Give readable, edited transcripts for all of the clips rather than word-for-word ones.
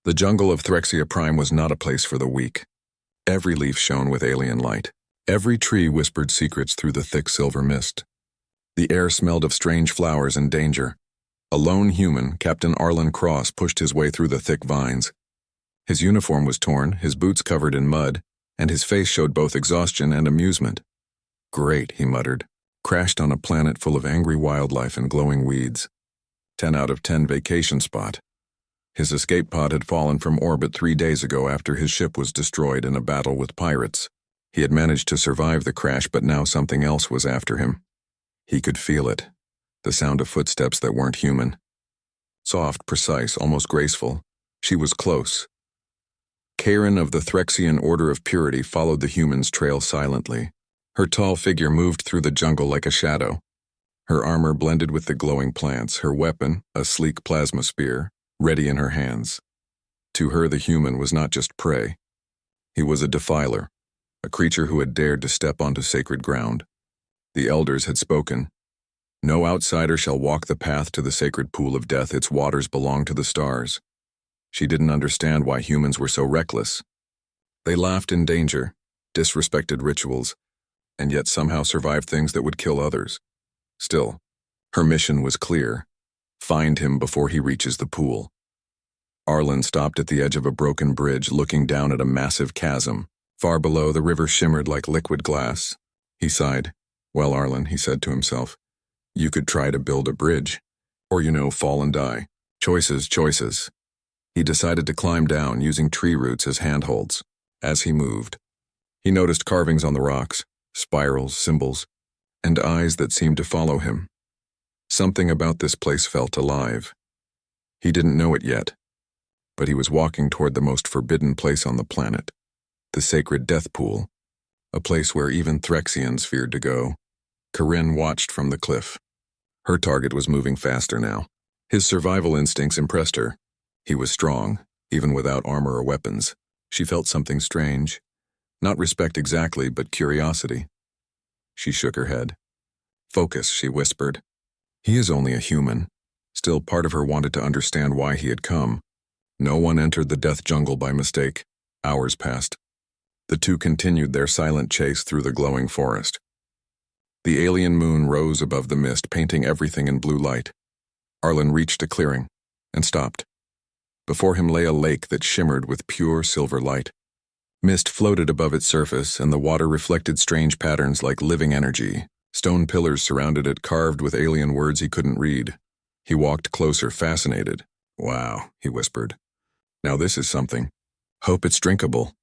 The jungle of Threxia Prime was not a place for the weak. Every leaf shone with alien light. Every tree whispered secrets through the thick silver mist. The air smelled of strange flowers and danger. A lone human, Captain Arlen Cross, pushed his way through the thick vines. His uniform was torn, his boots covered in mud, and his face showed both exhaustion and amusement. "Great," he muttered. "Crashed on a planet full of angry wildlife and glowing weeds. 10 out of 10 vacation spot." His escape pod had fallen from orbit 3 days ago after his ship was destroyed in a battle with pirates. He had managed to survive the crash, but now something else was after him. He could feel it. The sound of footsteps that weren't human. Soft, precise, almost graceful. She was close. Karen of the Threxian Order of Purity followed the human's trail silently. Her tall figure moved through the jungle like a shadow. Her armor blended with the glowing plants, her weapon, a sleek plasma spear, ready in her hands. To her, the human was not just prey. He was a defiler, a creature who had dared to step onto sacred ground. The elders had spoken. No outsider shall walk the path to the sacred pool of death. Its waters belong to the stars. She didn't understand why humans were so reckless. They laughed in danger, disrespected rituals, and yet somehow survived things that would kill others. Still, her mission was clear. Find him before he reaches the pool. Arlen stopped at the edge of a broken bridge, looking down at a massive chasm. Far below, the river shimmered like liquid glass. He sighed. "Well, Arlen," he said to himself, "you could try to build a bridge. Or, fall and die. Choices, choices." He decided to climb down, using tree roots as handholds. As he moved, he noticed carvings on the rocks, spirals, symbols, and eyes that seemed to follow him. Something about this place felt alive. He didn't know it yet, but he was walking toward the most forbidden place on the planet, the sacred death pool, a place where even Threxians feared to go. Corinne watched from the cliff. Her target was moving faster now. His survival instincts impressed her. He was strong, even without armor or weapons. She felt something strange. Not respect exactly, but curiosity. She shook her head. "Focus," she whispered. He is only a human. Still, part of her wanted to understand why he had come. No one entered the death jungle by mistake. Hours passed. The two continued their silent chase through the glowing forest. The alien moon rose above the mist, painting everything in blue light. Arlen reached a clearing and stopped. Before him lay a lake that shimmered with pure silver light. Mist floated above its surface, and the water reflected strange patterns like living energy. Stone pillars surrounded it, carved with alien words he couldn't read. He walked closer, fascinated. "Wow," he whispered. "Now this is something. Hope it's drinkable."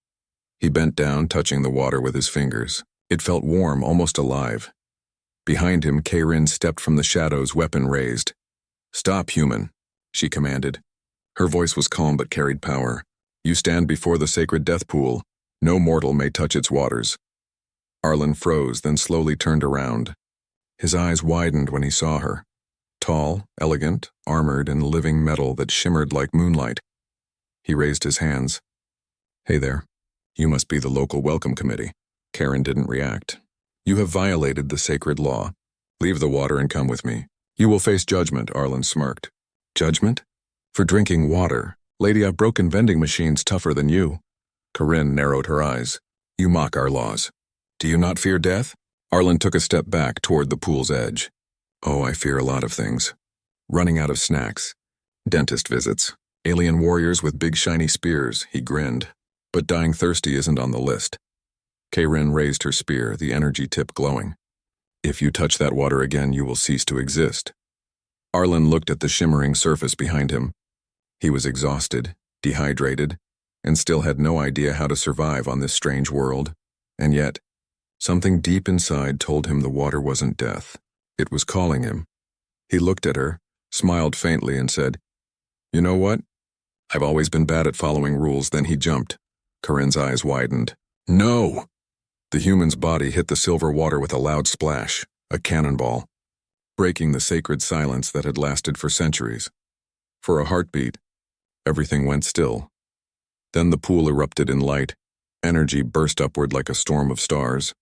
He bent down, touching the water with his fingers. It felt warm, almost alive. Behind him, Karen stepped from the shadows, weapon raised. "Stop, human," she commanded. Her voice was calm but carried power. "You stand before the sacred death pool. No mortal may touch its waters." Arlen froze, then slowly turned around. His eyes widened when he saw her. Tall, elegant, armored in living metal that shimmered like moonlight. He raised his hands. "Hey there. You must be the local welcome committee." Karen didn't react. "You have violated the sacred law. Leave the water and come with me. You will face judgment," Arlen smirked. "Judgment? For drinking water? Lady, I've broken vending machines tougher than you." Corinne narrowed her eyes. "You mock our laws. Do you not fear death?" Arlen took a step back toward the pool's edge. "Oh, I fear a lot of things. Running out of snacks. Dentist visits. Alien warriors with big shiny spears," he grinned. "But dying thirsty isn't on the list." Karen raised her spear, the energy tip glowing. "If you touch that water again, you will cease to exist." Arlen looked at the shimmering surface behind him. He was exhausted, dehydrated, and still had no idea how to survive on this strange world. And yet, something deep inside told him the water wasn't death. It was calling him. He looked at her, smiled faintly, and said, "You know what? I've always been bad at following rules." Then he jumped. Corinne's eyes widened. "No!" The human's body hit the silver water with a loud splash, a cannonball, breaking the sacred silence that had lasted for centuries. For a heartbeat, everything went still. Then the pool erupted in light. Energy burst upward like a storm of stars.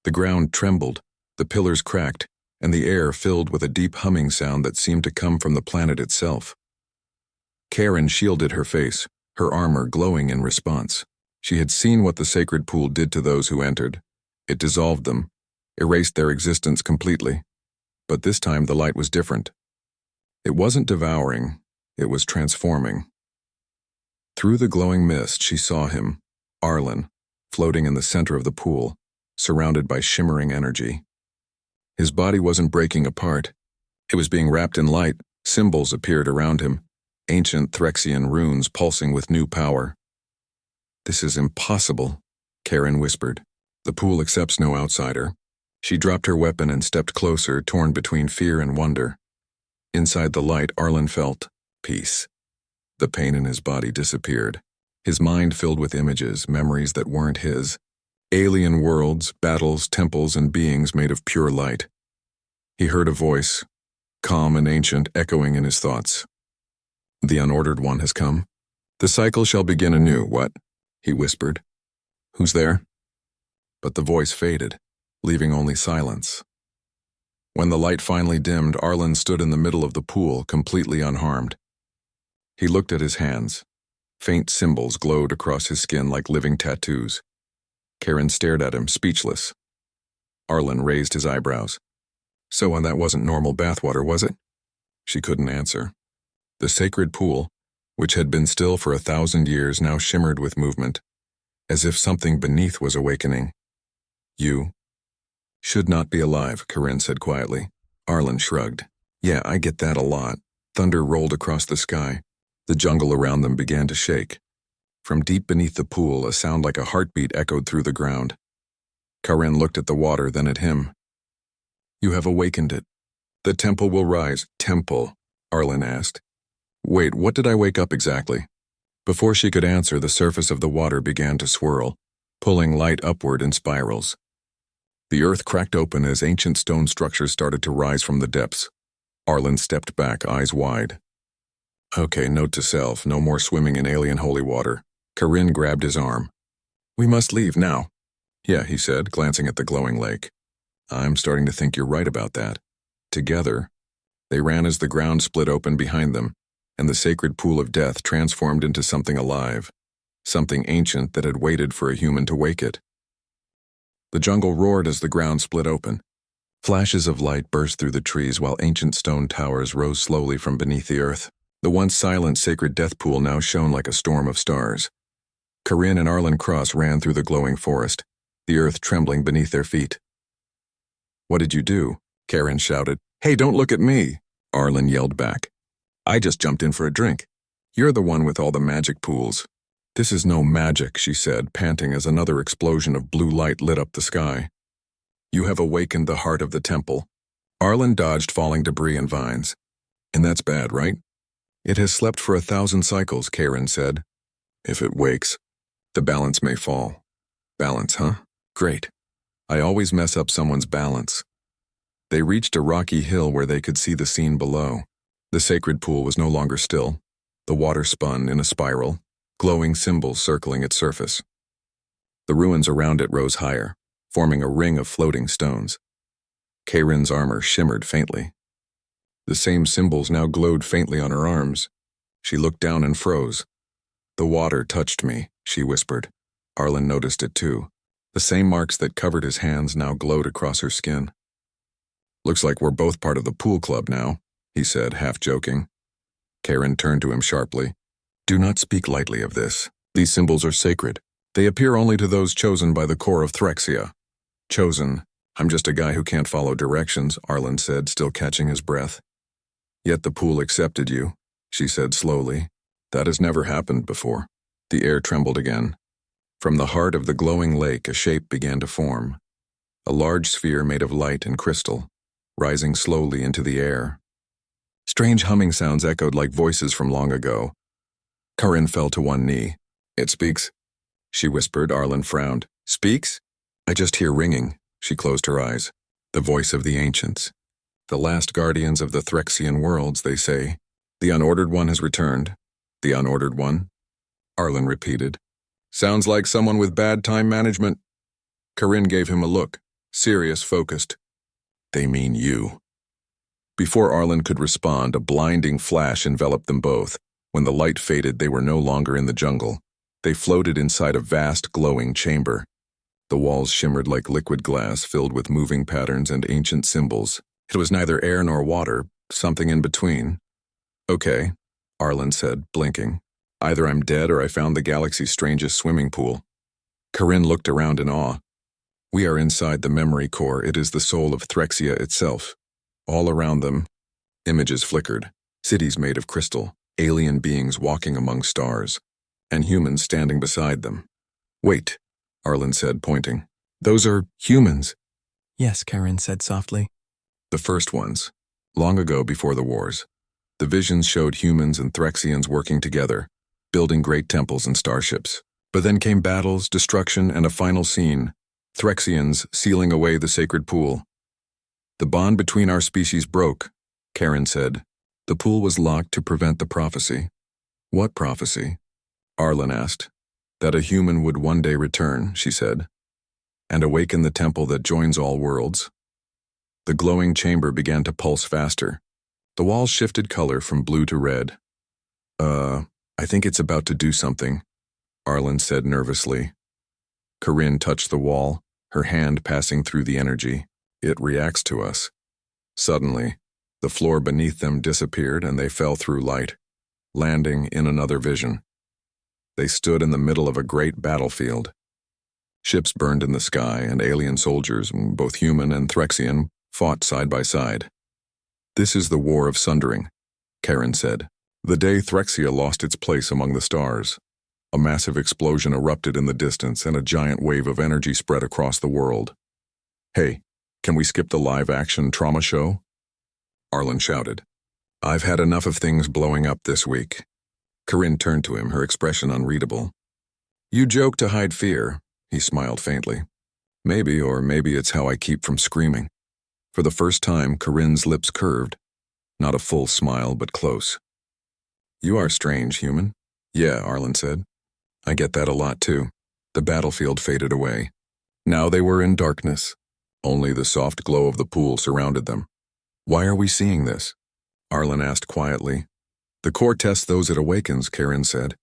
The ground trembled, the pillars cracked, and the air filled with a deep humming sound that seemed to come from the planet itself. Karen shielded her face, her armor glowing in response. She had seen what the sacred pool did to those who entered. It dissolved them, erased their existence completely. But this time the light was different. It wasn't devouring, it was transforming. Through the glowing mist she saw him, Arlen, floating in the center of the pool, surrounded by shimmering energy. His body wasn't breaking apart. It was being wrapped in light. Symbols appeared around him, ancient Threxian runes pulsing with new power. "This is impossible," Karen whispered. "The pool accepts no outsider." She dropped her weapon and stepped closer, torn between fear and wonder. Inside the light, Arlen felt peace. The pain in his body disappeared. His mind filled with images, memories that weren't his. Alien worlds, battles, temples, and beings made of pure light. He heard a voice, calm and ancient, echoing in his thoughts. "The unordered one has come. The cycle shall begin anew." "What?" he whispered. "Who's there?" But the voice faded, leaving only silence. When the light finally dimmed, Arlen stood in the middle of the pool, completely unharmed. He looked at his hands. Faint symbols glowed across his skin like living tattoos. Karen stared at him, speechless. Arlen raised his eyebrows. "So that wasn't normal bathwater, was it?" She couldn't answer. The sacred pool, which had been still for 1,000 years, now shimmered with movement, as if something beneath was awakening. "You should not be alive," Corinne said quietly. Arlen shrugged. "Yeah, I get that a lot." Thunder rolled across the sky. The jungle around them began to shake. From deep beneath the pool, a sound like a heartbeat echoed through the ground. Corinne looked at the water, then at him. "You have awakened it. The temple will rise." "Temple?" Arlen asked. "Wait, what did I wake up exactly?" Before she could answer, the surface of the water began to swirl, pulling light upward in spirals. The earth cracked open as ancient stone structures started to rise from the depths. Arlen stepped back, eyes wide. "Okay, note to self, no more swimming in alien holy water." Corinne grabbed his arm. "We must leave now." "Yeah," he said, glancing at the glowing lake. "I'm starting to think you're right about that." Together, they ran as the ground split open behind them, and the sacred pool of death transformed into something alive, something ancient that had waited for a human to wake it. The jungle roared as the ground split open. Flashes of light burst through the trees while ancient stone towers rose slowly from beneath the earth. The once silent sacred death pool now shone like a storm of stars. Corinne and Arlen Cross ran through the glowing forest, the earth trembling beneath their feet. "What did you do?" Karen shouted. "Hey, don't look at me!" Arlen yelled back. "I just jumped in for a drink. You're the one with all the magic pools." "This is no magic," she said, panting as another explosion of blue light lit up the sky. "You have awakened the heart of the temple." Arlen dodged falling debris and vines. "And that's bad, right?" "It has slept for 1,000 cycles," Karen said. "If it wakes, the balance may fall." "Balance, huh? Great. I always mess up someone's balance." They reached a rocky hill where they could see the scene below. The sacred pool was no longer still. The water spun in a spiral, glowing symbols circling its surface. The ruins around it rose higher, forming a ring of floating stones. Karen's armor shimmered faintly. The same symbols now glowed faintly on her arms. She looked down and froze. "The water touched me," she whispered. Arlen noticed it too. The same marks that covered his hands now glowed across her skin. "Looks like we're both part of the pool club now," he said, half joking. Karen turned to him sharply. "Do not speak lightly of this. These symbols are sacred. They appear only to those chosen by the core of Threxia." "Chosen? I'm just a guy who can't follow directions," Arlen said, still catching his breath. "Yet the pool accepted you," she said slowly. "That has never happened before." The air trembled again. From the heart of the glowing lake, a shape began to form. A large sphere made of light and crystal, rising slowly into the air. Strange humming sounds echoed like voices from long ago. Corinne fell to one knee. "It speaks," she whispered. Arlen frowned. "Speaks?" "I just hear ringing." She closed her eyes. "The voice of the ancients. The last guardians of the Threxian worlds, they say. The unordered one has returned." "The unordered one?" Arlen repeated. "Sounds like someone with bad time management." Corinne gave him a look, serious, focused. "They mean you." Before Arlen could respond, a blinding flash enveloped them both. When the light faded, they were no longer in the jungle. They floated inside a vast, glowing chamber. The walls shimmered like liquid glass filled with moving patterns and ancient symbols. It was neither air nor water, something in between. Okay, Arlen said, blinking. Either I'm dead or I found the galaxy's strangest swimming pool. Corinne looked around in awe. We are inside the memory core. It is the soul of Threxia itself. All around them, images flickered. Cities made of crystal, alien beings walking among stars, and humans standing beside them. Wait, Arlen said, pointing. Those are humans. Yes, Corinne said softly. The first ones. Long ago before the wars. The visions showed humans and Threxians working together, building great temples and starships. But then came battles, destruction, and a final scene. Threxians sealing away the sacred pool. The bond between our species broke, Karen said. The pool was locked to prevent the prophecy. What prophecy? Arlen asked. That a human would one day return, she said, and awaken the temple that joins all worlds. The glowing chamber began to pulse faster. The walls shifted color from blue to red. I think it's about to do something, Arlen said nervously. Corinne touched the wall, her hand passing through the energy. It reacts to us. Suddenly, the floor beneath them disappeared and they fell through light, landing in another vision. They stood in the middle of a great battlefield. Ships burned in the sky and alien soldiers, both human and Threxian, fought side by side. This is the War of Sundering, Karen said. The day Threxia lost its place among the stars. A massive explosion erupted in the distance and a giant wave of energy spread across the world. Hey, can we skip the live-action trauma show? Arlen shouted. I've had enough of things blowing up this week. Corinne turned to him, her expression unreadable. You joke to hide fear, he smiled faintly. Maybe, or maybe it's how I keep from screaming. For the first time, Corinne's lips curved. Not a full smile, but close. You are strange, human. Yeah, Arlen said. I get that a lot too. The battlefield faded away. Now they were in darkness. Only the soft glow of the pool surrounded them. Why are we seeing this? Arlen asked quietly. The core tests those it awakens, Karen said.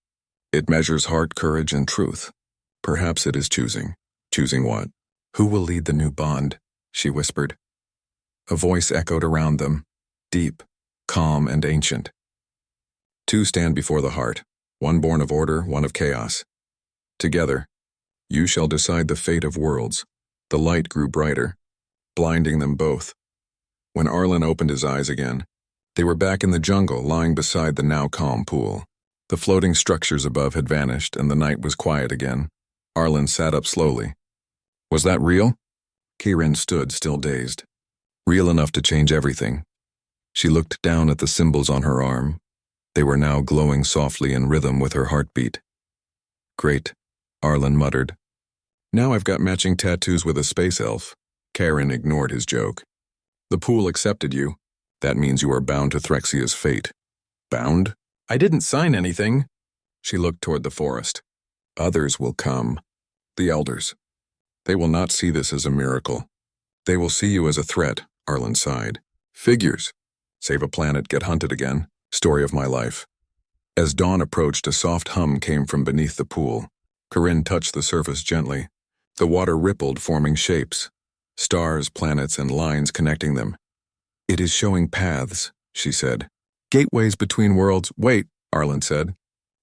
It measures heart, courage, and truth. Perhaps it is choosing. Choosing what? Who will lead the new bond? She whispered. A voice echoed around them, deep, calm, and ancient. Two stand before the heart, one born of order, one of chaos. Together, you shall decide the fate of worlds. The light grew brighter, blinding them both. When Arlen opened his eyes again, they were back in the jungle, lying beside the now calm pool. The floating structures above had vanished, and the night was quiet again. Arlen sat up slowly. Was that real? Karen stood, still dazed. Real enough to change everything. She looked down at the symbols on her arm. They were now glowing softly in rhythm with her heartbeat. Great, Arlen muttered. Now I've got matching tattoos with a space elf. Karen ignored his joke. The pool accepted you. That means you are bound to Threxia's fate. Bound? I didn't sign anything. She looked toward the forest. Others will come. The elders. They will not see this as a miracle. They will see you as a threat, Arlen sighed. Figures. Save a planet, get hunted again. Story of my life. As dawn approached, a soft hum came from beneath the pool. Corinne touched the surface gently. The water rippled, forming shapes. Stars, planets, and lines connecting them. It is showing paths, she said. Gateways between worlds. Wait, Arlen said.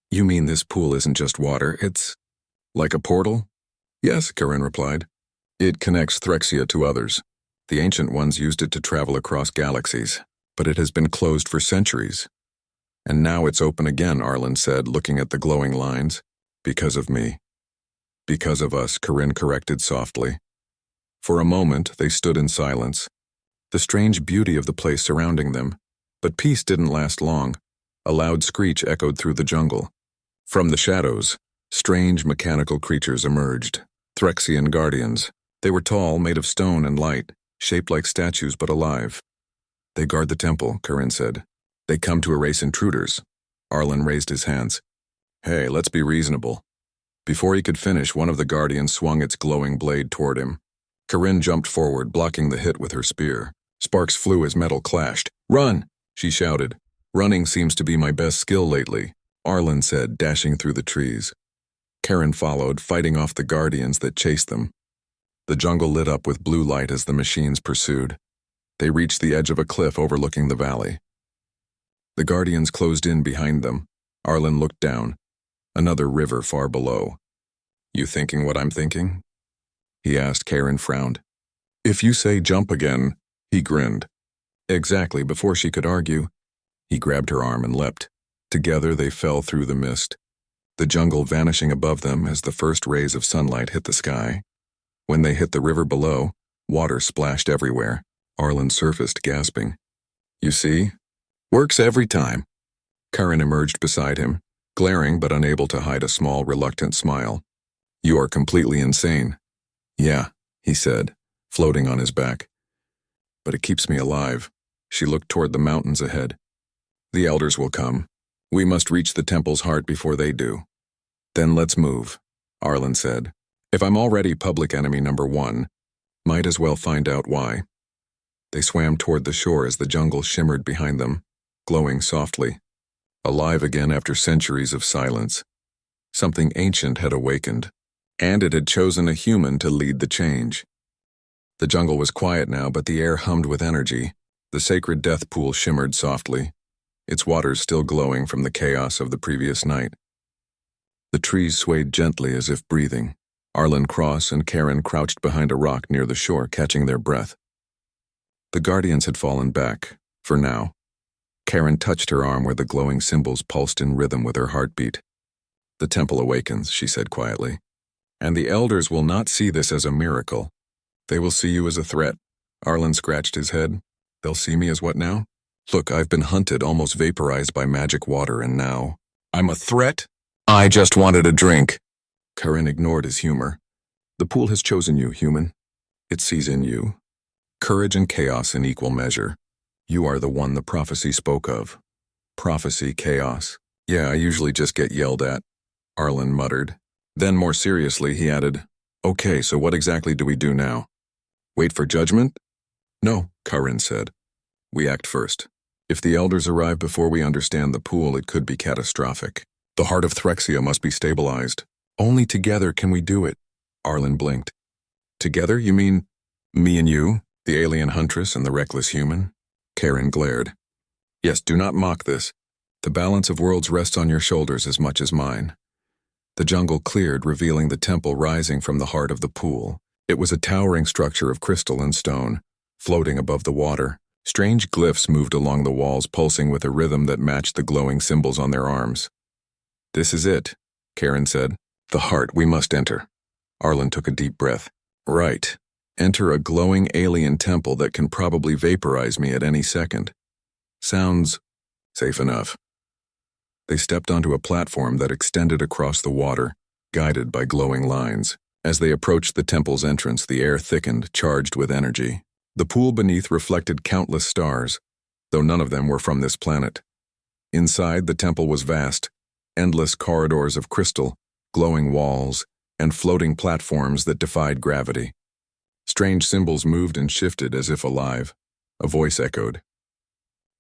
You mean this pool isn't just water, it's like a portal? Yes, Corinne replied. It connects Threxia to others. The ancient ones used it to travel across galaxies, but it has been closed for centuries. And now it's open again, Arlen said, looking at the glowing lines. Because of me. Because of us, Corinne corrected softly. For a moment, they stood in silence. The strange beauty of the place surrounding them. But peace didn't last long. A loud screech echoed through the jungle. From the shadows, strange mechanical creatures emerged. Threxian guardians. They were tall, made of stone and light, shaped like statues but alive. They guard the temple, Corinne said. They come to erase intruders. Arlen raised his hands. Hey, let's be reasonable. Before he could finish, one of the guardians swung its glowing blade toward him. Corinne jumped forward, blocking the hit with her spear. Sparks flew as metal clashed. Run! She shouted. Running seems to be my best skill lately. Arlen said, dashing through the trees. Karen followed, fighting off the guardians that chased them. The jungle lit up with blue light as the machines pursued. They reached the edge of a cliff overlooking the valley. The guardians closed in behind them. Arlen looked down. Another river far below. "You thinking what I'm thinking?" he asked. Karen frowned. "If you say jump again," he grinned. Exactly. Before she could argue, he grabbed her arm and leapt. Together they fell through the mist, the jungle vanishing above them as the first rays of sunlight hit the sky. When they hit the river below, water splashed everywhere. Arlen surfaced, gasping. "You see? Works every time." Karen emerged beside him, glaring but unable to hide a small, reluctant smile. "You are completely insane." "Yeah," he said, floating on his back. "But it keeps me alive." She looked toward the mountains ahead. "The elders will come. We must reach the temple's heart before they do." "Then let's move," Arlen said. "If I'm already public enemy number 1, might as well find out why." They swam toward the shore as the jungle shimmered behind them, glowing softly. Alive again after centuries of silence. Something ancient had awakened, and it had chosen a human to lead the change. The jungle was quiet now, but the air hummed with energy. The sacred death pool shimmered softly, its waters still glowing from the chaos of the previous night. The trees swayed gently as if breathing. Arlen Cross and Karen crouched behind a rock near the shore, catching their breath. The guardians had fallen back, for now. Karen touched her arm where the glowing symbols pulsed in rhythm with her heartbeat. "The temple awakens," she said quietly. "And the elders will not see this as a miracle. They will see you as a threat." Arlen scratched his head. "They'll see me as what now? Look, I've been hunted, almost vaporized by magic water, and now I'm a threat? I just wanted a drink." Karen ignored his humor. "The pool has chosen you, human. It sees in you courage and chaos in equal measure. You are the one the prophecy spoke of." "Prophecy, chaos. Yeah, I usually just get yelled at," Arlen muttered. Then more seriously, he added, "Okay, so what exactly do we do now? Wait for judgment?" "No," Karen said. "We act first. If the elders arrive before we understand the pool, it could be catastrophic. The heart of Threxia must be stabilized. Only together can we do it." Arlen blinked. "Together, you mean me and you, the alien Huntress and the reckless human?" Karen glared. "Yes, do not mock this. The balance of worlds rests on your shoulders as much as mine." The jungle cleared, revealing the temple rising from the heart of the pool. It was a towering structure of crystal and stone, floating above the water. Strange glyphs moved along the walls, pulsing with a rhythm that matched the glowing symbols on their arms. "This is it," Karen said. "The heart, we must enter." Arlen took a deep breath. "Right. Enter a glowing alien temple that can probably vaporize me at any second. Sounds safe enough." They stepped onto a platform that extended across the water, guided by glowing lines. As they approached the temple's entrance, the air thickened, charged with energy. The pool beneath reflected countless stars, though none of them were from this planet. Inside, the temple was vast, endless corridors of crystal, glowing walls, and floating platforms that defied gravity. Strange symbols moved and shifted as if alive. A voice echoed.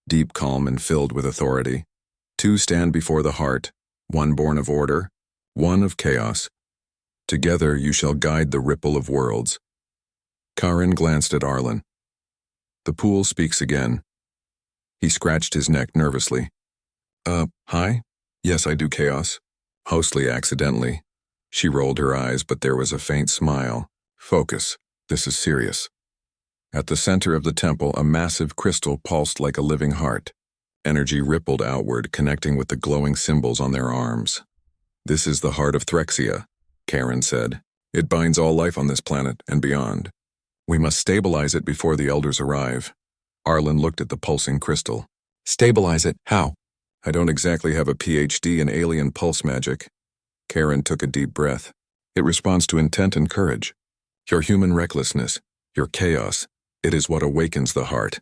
Deep, calm, and filled with authority. "Two stand before the heart, one born of order, one of chaos. Together you shall guide the ripple of worlds." Karen glanced at Arlen. "The pool speaks again." He scratched his neck nervously. Hi? Yes, I do chaos." Mostly accidentally. She rolled her eyes, but there was a faint smile. "Focus. This is serious." At the center of the temple, a massive crystal pulsed like a living heart. Energy rippled outward, connecting with the glowing symbols on their arms. "This is the heart of Threxia," Karen said. "It binds all life on this planet and beyond. We must stabilize it before the elders arrive." Arlen looked at the pulsing crystal. "Stabilize it? How?" "I don't exactly have a PhD in alien pulse magic." Karen took a deep breath. "It responds to intent and courage. Your human recklessness, your chaos, it is what awakens the heart.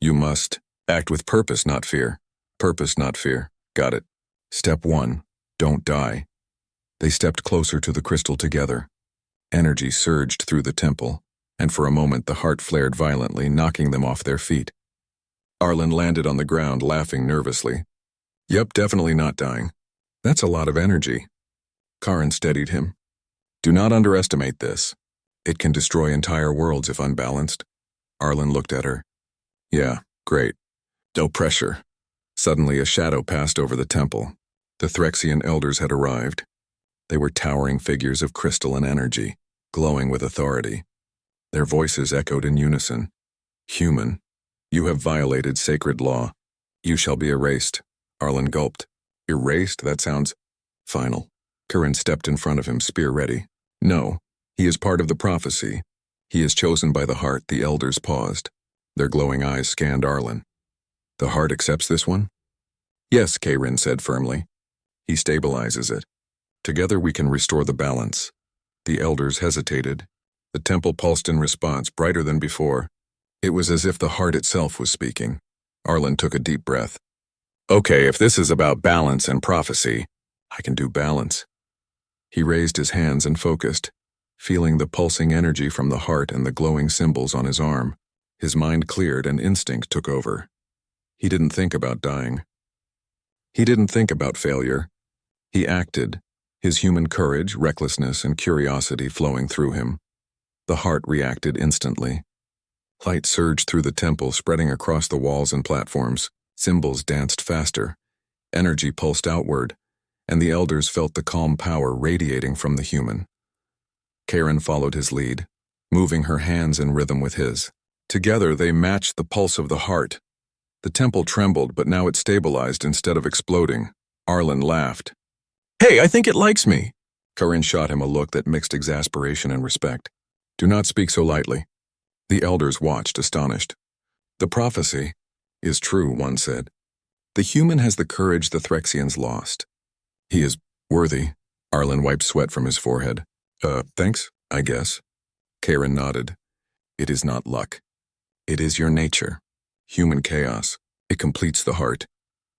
You must act with purpose, not fear. Purpose, not fear. Got it. Step 1, don't die." They stepped closer to the crystal together. Energy surged through the temple, and for a moment the heart flared violently, knocking them off their feet. Arlen landed on the ground, laughing nervously. "Yep, definitely not dying. That's a lot of energy. Karin steadied him. Do not underestimate this. It can destroy entire worlds if unbalanced. Arlen looked at her. Yeah, great. No pressure. Suddenly a shadow passed over the temple. The Threxian elders had arrived. They were towering figures of crystal and energy, glowing with authority. Their voices echoed in unison. Human, you have violated sacred law. You shall be erased. Arlen gulped. Erased? That sounds final. Karin stepped in front of him, spear ready. No, he is part of the prophecy. He is chosen by the heart. The elders paused. Their glowing eyes scanned Arlen. The heart accepts this one? Yes, Karin said firmly. He stabilizes it. Together we can restore the balance. The elders hesitated. The temple pulsed in response, brighter than before. It was as if the heart itself was speaking. Arlen took a deep breath. Okay, if this is about balance and prophecy, I can do balance. He raised his hands and focused, feeling the pulsing energy from the heart and the glowing symbols on his arm. His mind cleared and instinct took over. He didn't think about dying. He didn't think about failure. He acted, his human courage, recklessness, and curiosity flowing through him. The heart reacted instantly. Light surged through the temple, spreading across the walls and platforms. Symbols danced faster. Energy pulsed outward, and the elders felt the calm power radiating from the human. Karin followed his lead, moving her hands in rhythm with his. Together they matched the pulse of the heart. The temple trembled, but now it stabilized instead of exploding. Arlen laughed. Hey, I think it likes me. Karin shot him a look that mixed exasperation and respect. Do not speak so lightly. The elders watched, astonished. The prophecy is true, one said. The human has the courage the Threxians lost. He is worthy. Arlen wiped sweat from his forehead. Thanks, I guess. Karin nodded. It is not luck. It is your nature. Human chaos. It completes the heart.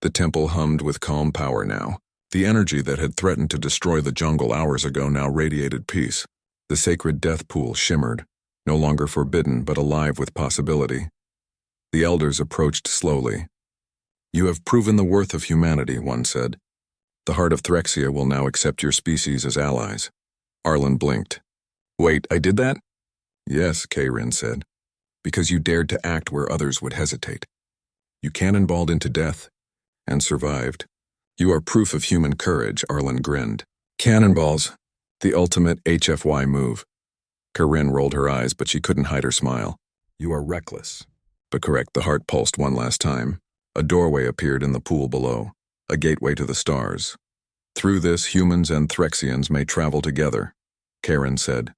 The temple hummed with calm power now. The energy that had threatened to destroy the jungle hours ago now radiated peace. The sacred death pool shimmered, no longer forbidden but alive with possibility. The elders approached slowly. You have proven the worth of humanity, one said. The heart of Threxia will now accept your species as allies. Arlen blinked. Wait, I did that? Yes, Karin said. Because you dared to act where others would hesitate. You cannonballed into death and survived. You are proof of human courage, Arlen grinned. Cannonballs, the ultimate HFY move. Karin rolled her eyes, but she couldn't hide her smile. You are reckless. But correct, the heart pulsed one last time. A doorway appeared in the pool below, a gateway to the stars. Through this, humans and Threxians may travel together, Karin said.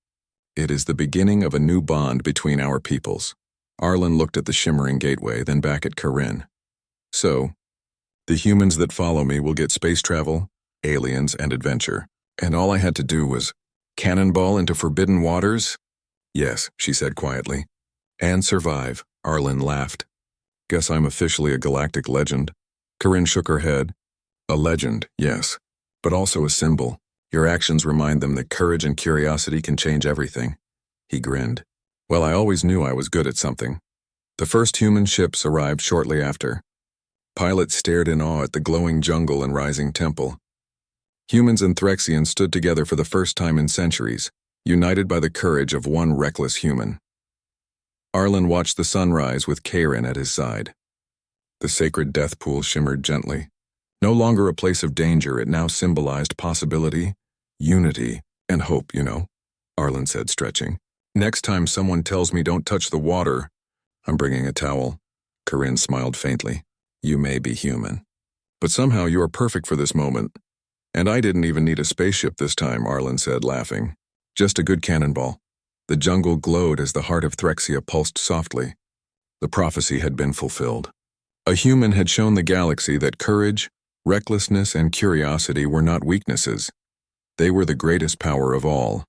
It is the beginning of a new bond between our peoples. Arlen looked at the shimmering gateway, then back at Karin. So, the humans that follow me will get space travel, aliens, and adventure. And all I had to do was cannonball into forbidden waters? Yes, she said quietly. And survive, Arlen laughed. Guess I'm officially a galactic legend. Karin shook her head. A legend, yes, but also a symbol. Your actions remind them that courage and curiosity can change everything. He grinned. Well, I always knew I was good at something. The first human ships arrived shortly after. Pilots stared in awe at the glowing jungle and rising temple. Humans and Threxians stood together for the first time in centuries, united by the courage of one reckless human. Arlen watched the sunrise with Karin at his side. The sacred death pool shimmered gently. No longer a place of danger, it now symbolized possibility, unity, and hope, Arlen said, stretching. Next time someone tells me don't touch the water, I'm bringing a towel. Karin smiled faintly. You may be human. But somehow you are perfect for this moment. And I didn't even need a spaceship this time, Arlen said, laughing. Just a good cannonball. The jungle glowed as the heart of Threxia pulsed softly. The prophecy had been fulfilled. A human had shown the galaxy that courage, recklessness, and curiosity were not weaknesses. They were the greatest power of all.